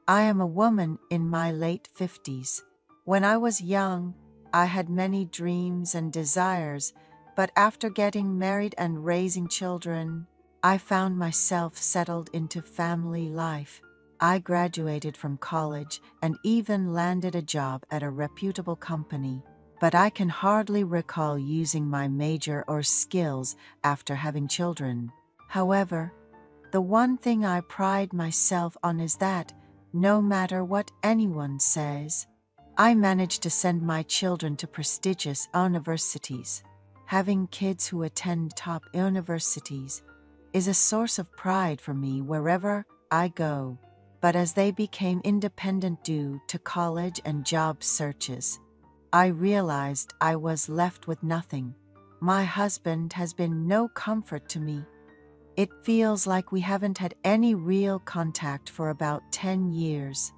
I am a woman in my late 50s. When I was young, I had many dreams and desires, but after getting married and raising children, I found myself settled into family life. I graduated from college and even landed a job at a reputable company, but I can hardly recall using my major or skills after having children. However, the one thing I pride myself on is that, no matter what anyone says, I managed to send my children to prestigious universities. Having kids who attend top universities is a source of pride for me wherever I go. But as they became independent due to college and job searches, I realized I was left with nothing. My husband has been no comfort to me. It feels like we haven't had any real contact for about 10 years.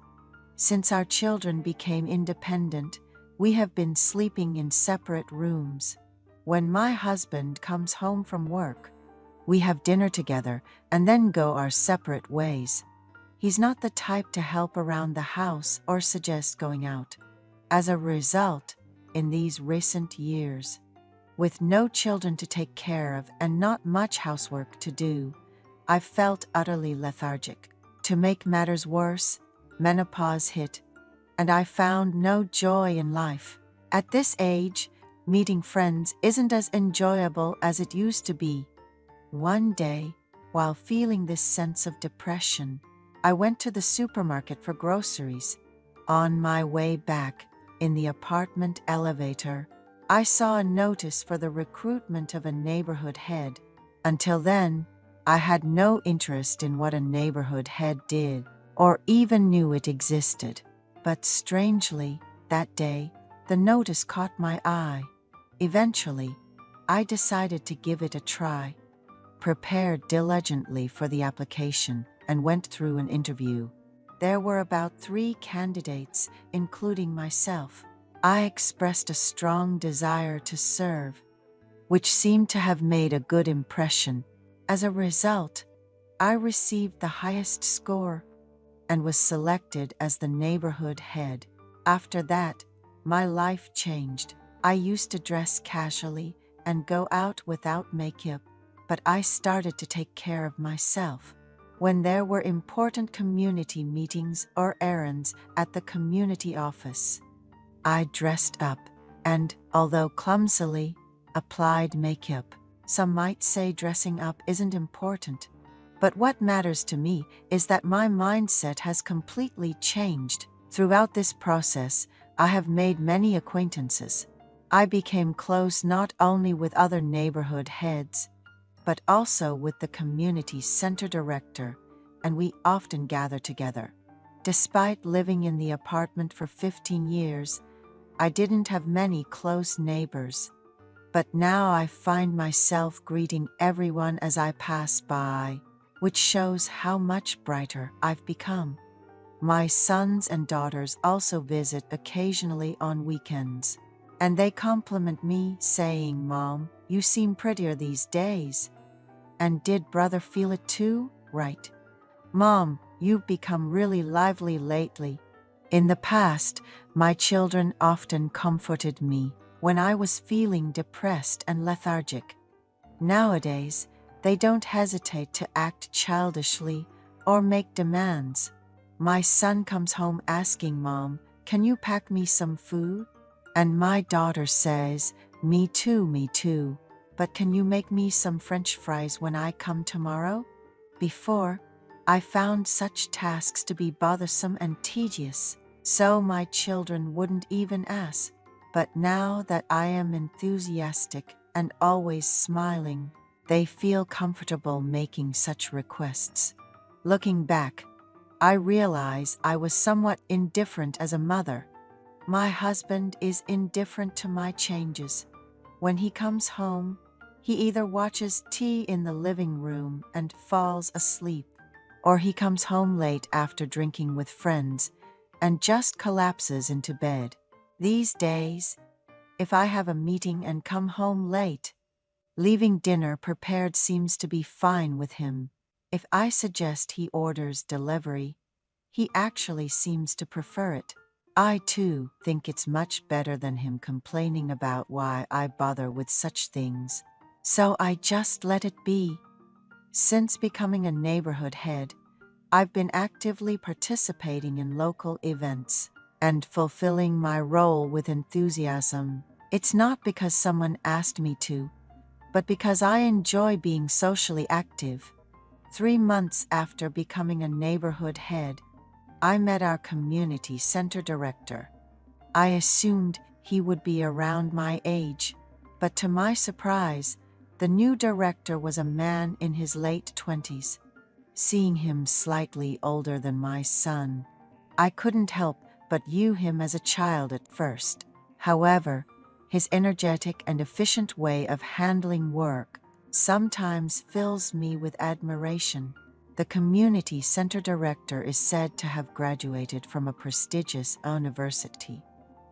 Since our children became independent, we have been sleeping in separate rooms. When my husband comes home from work, we have dinner together and then go our separate ways. He's not the type to help around the house or suggest going out. As a result, in these recent years, with no children to take care of and not much housework to do, I felt utterly lethargic. To make matters worse, menopause hit, and I found no joy in life. At this age, meeting friends isn't as enjoyable as it used to be. One day, while feeling this sense of depression, I went to the supermarket for groceries. On my way back, in the apartment elevator, I saw a notice for the recruitment of a neighborhood head. Until then, I had no interest in what a neighborhood head did, or even knew it existed. But strangely, that day, the notice caught my eye. Eventually, I decided to give it a try, prepared diligently for the application, and went through an interview. There were about 3 candidates, including myself. I expressed a strong desire to serve, which seemed to have made a good impression. As a result, I received the highest score and was selected as the neighborhood head. After that, my life changed. I used to dress casually and go out without makeup, but I started to take care of myself. When there were important community meetings or errands at the community office, I dressed up and, although clumsily, applied makeup. Some might say dressing up isn't important, but what matters to me is that my mindset has completely changed. Throughout this process, I have made many acquaintances. I became close not only with other neighborhood heads, but also with the community center director, and we often gather together. Despite living in the apartment for 15 years, I didn't have many close neighbors, but now I find myself greeting everyone as I pass by, which shows how much brighter I've become. My sons and daughters also visit occasionally on weekends, and they compliment me, saying, "Mom, you seem prettier these days." And did brother feel it too? Right. "Mom, you've become really lively lately." In the past, my children often comforted me when I was feeling depressed and lethargic. Nowadays, they don't hesitate to act childishly or make demands. My son comes home asking, "Mom, can you pack me some food?" And my daughter says, me too, but can you make me some French fries when I come tomorrow?" Before, I found such tasks to be bothersome and tedious, so my children wouldn't even ask. But now that I am enthusiastic and always smiling, they feel comfortable making such requests. Looking back, I realize I was somewhat indifferent as a mother. My husband is indifferent to my changes. When he comes home, he either watches TV in the living room and falls asleep, or he comes home late after drinking with friends and just collapses into bed. These days, if I have a meeting and come home late, leaving dinner prepared seems to be fine with him. If I suggest he orders delivery, He actually seems to prefer it. I too think it's much better than him complaining about why I bother with such things. So I just let it be. Since becoming a neighborhood head, I've been actively participating in local events and fulfilling my role with enthusiasm. It's not because someone asked me to, but because I enjoy being socially active. 3 months after becoming a neighborhood head, I met our community center director. I assumed he would be around my age, but to my surprise, the new director was a man in his late 20s. Seeing him slightly older than my son, I couldn't help but view him as a child at first. However, his energetic and efficient way of handling work sometimes fills me with admiration. The community center director is said to have graduated from a prestigious university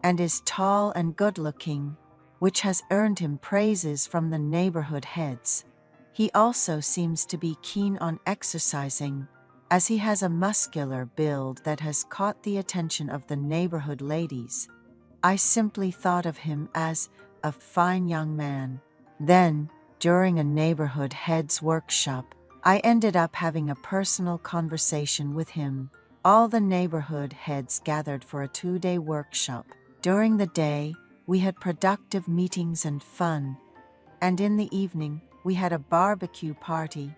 and is tall and good-looking, which has earned him praises from the neighborhood heads. He also seems to be keen on exercising, as he has a muscular build that has caught the attention of the neighborhood ladies. I simply thought of him as a fine young man. Then, during a neighborhood heads workshop, I ended up having a personal conversation with him. All the neighborhood heads gathered for a 2-day workshop. During the day, we had productive meetings and fun, and in the evening, we had a barbecue party.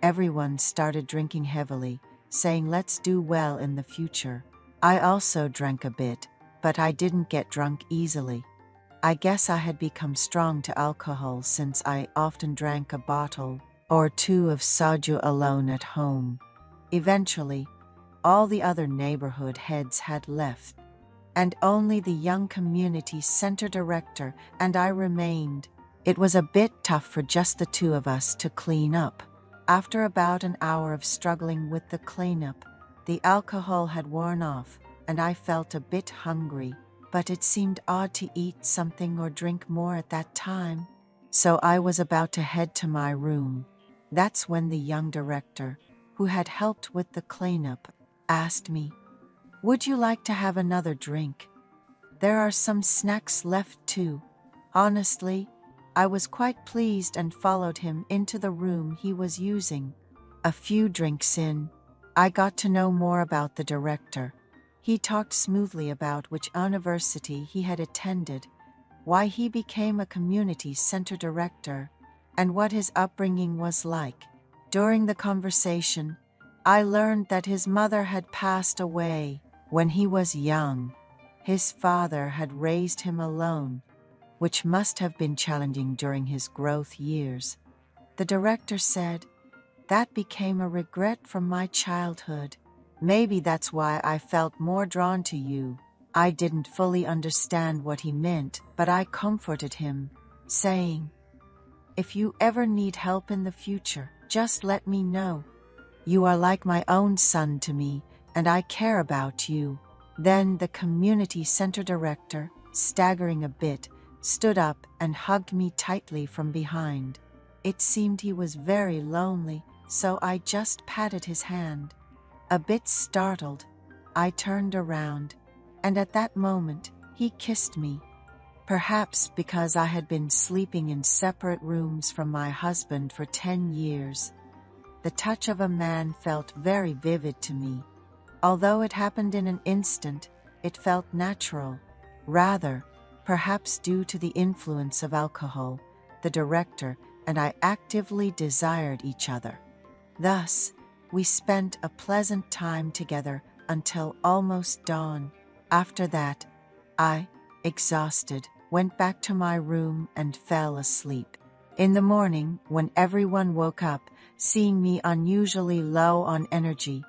Everyone started drinking heavily, saying let's do well in the future. I also drank a bit, but I didn't get drunk easily. I guess I had become strong to alcohol since I often drank a bottle or 2 of soju alone at home. Eventually, all the other neighborhood heads had left, and only the young community center director and I remained. It was a bit tough for just the 2 of us to clean up. After about an hour of struggling with the cleanup, the alcohol had worn off, and I felt a bit hungry, but it seemed odd to eat something or drink more at that time. So I was about to head to my room. That's when the young director, who had helped with the cleanup, asked me, "Would you like to have another drink? There are some snacks left too." Honestly, I was quite pleased and followed him into the room he was using. A few drinks in, I got to know more about the director. He talked smoothly about which university he had attended, why he became a community center director, and what his upbringing was like. During the conversation, I learned that his mother had passed away when he was young. His father had raised him alone, which must have been challenging during his growth years. The director said, "That became a regret from my childhood. Maybe that's why I felt more drawn to you." I didn't fully understand what he meant, but I comforted him, saying, "If you ever need help in the future, just let me know. You are like my own son to me, and I care about you." Then the community center director, staggering a bit, stood up and hugged me tightly from behind. It seemed he was very lonely, so I just patted his hand. A bit startled, I turned around, and at that moment, he kissed me. Perhaps because I had been sleeping in separate rooms from my husband for 10 years. The touch of a man felt very vivid to me. Although it happened in an instant, it felt natural. Rather, perhaps due to the influence of alcohol, the director and I actively desired each other. Thus, we spent a pleasant time together until almost dawn. After that, I, exhausted, went back to my room and fell asleep. In the morning, when everyone woke up, seeing me unusually low on energy,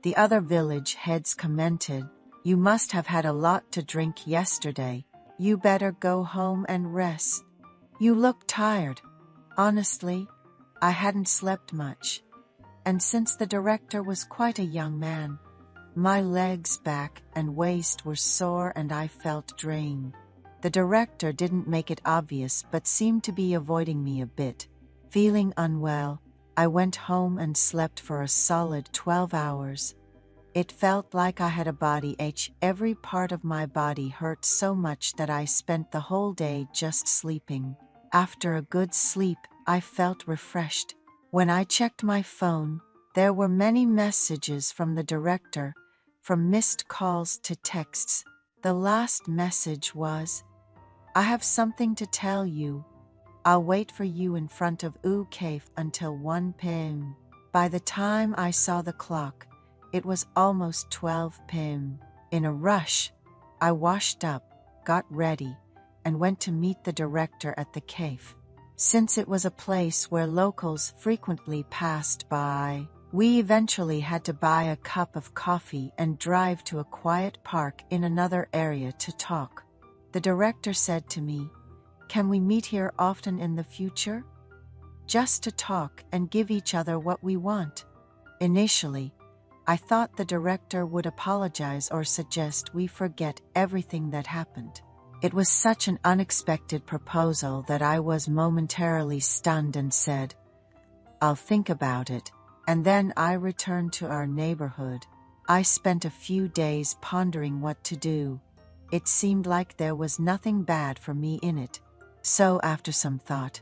the other village heads commented, "You must have had a lot to drink yesterday. You better go home and rest. You look tired." Honestly, I hadn't slept much, and since the director was quite a young man, my legs, back, and waist were sore and I felt drained. The director didn't make it obvious but seemed to be avoiding me a bit. Feeling unwell, I went home and slept for a solid 12 hours. It felt like I had a body ache. Every part of my body hurt so much that I spent the whole day just sleeping. After a good sleep, I felt refreshed. When I checked my phone, there were many messages from the director, from missed calls to texts. The last message was, "I have something to tell you. I'll wait for you in front of U Cave until 1 p.m. By the time I saw the clock, it was almost 12 p.m. In a rush, I washed up, got ready, and went to meet the director at the cave. Since it was a place where locals frequently passed by, we eventually had to buy a cup of coffee and drive to a quiet park in another area to talk. The director said to me, "Can we meet here often in the future? Just to talk and give each other what we want." Initially, I thought the director would apologize or suggest we forget everything that happened. It was such an unexpected proposal that I was momentarily stunned and said, "I'll think about it," and then I returned to our neighborhood. I spent a few days pondering what to do. It seemed like there was nothing bad for me in it. So after some thought,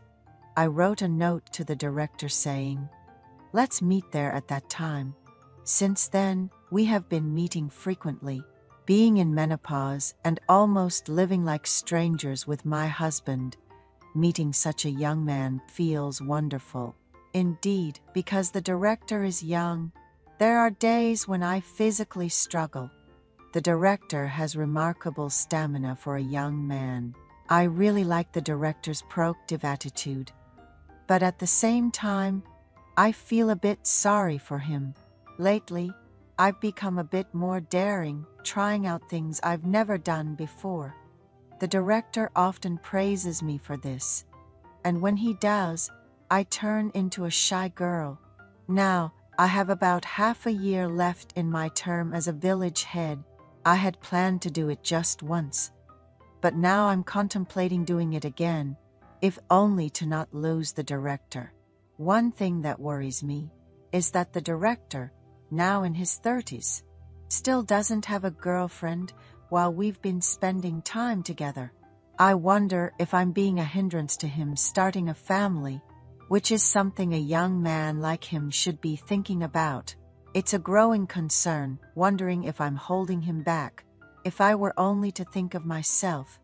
I wrote a note to the director saying, "Let's meet there at that time." Since then, we have been meeting frequently. Being in menopause and almost living like strangers with my husband, meeting such a young man feels wonderful. Indeed, because the director is young, there are days when I physically struggle. The director has remarkable stamina for a young man. I really like the director's proactive attitude. But at the same time, I feel a bit sorry for him. Lately, I've become a bit more daring, trying out things I've never done before. The director often praises me for this, and when he does, I turn into a shy girl. Now, I have about half a year left in my term as a village head. I had planned to do it just once, but now I'm contemplating doing it again, if only to not lose the director. One thing that worries me is that the director, now in his 30s, still doesn't have a girlfriend while we've been spending time together. I wonder if I'm being a hindrance to him starting a family, which is something a young man like him should be thinking about. It's a growing concern, wondering if I'm holding him back. If I were only to think of myself,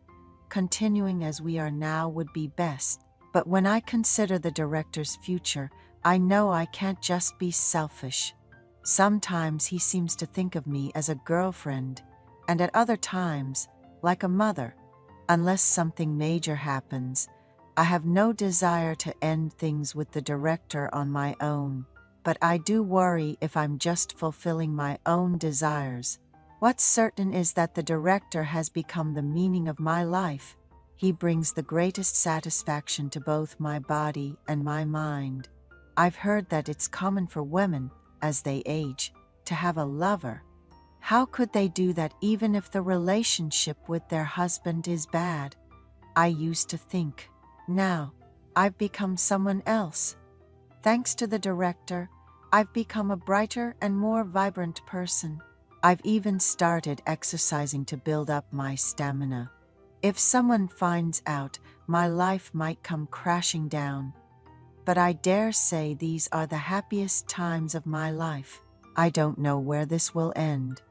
continuing as we are now would be best. But when I consider the director's future, I know I can't just be selfish. Sometimes he seems to think of me as a girlfriend, and at other times, like a mother. Unless something major happens, I have no desire to end things with the director on my own. But I do worry if I'm just fulfilling my own desires. What's certain is that the director has become the meaning of my life. He brings the greatest satisfaction to both my body and my mind. I've heard that it's common for women, as they age, to have a lover. How could they do that even if the relationship with their husband is bad? I used to think. Now, I've become someone else. Thanks to the director, I've become a brighter and more vibrant person. I've even started exercising to build up my stamina. If someone finds out, my life might come crashing down. But I dare say these are the happiest times of my life. I don't know where this will end.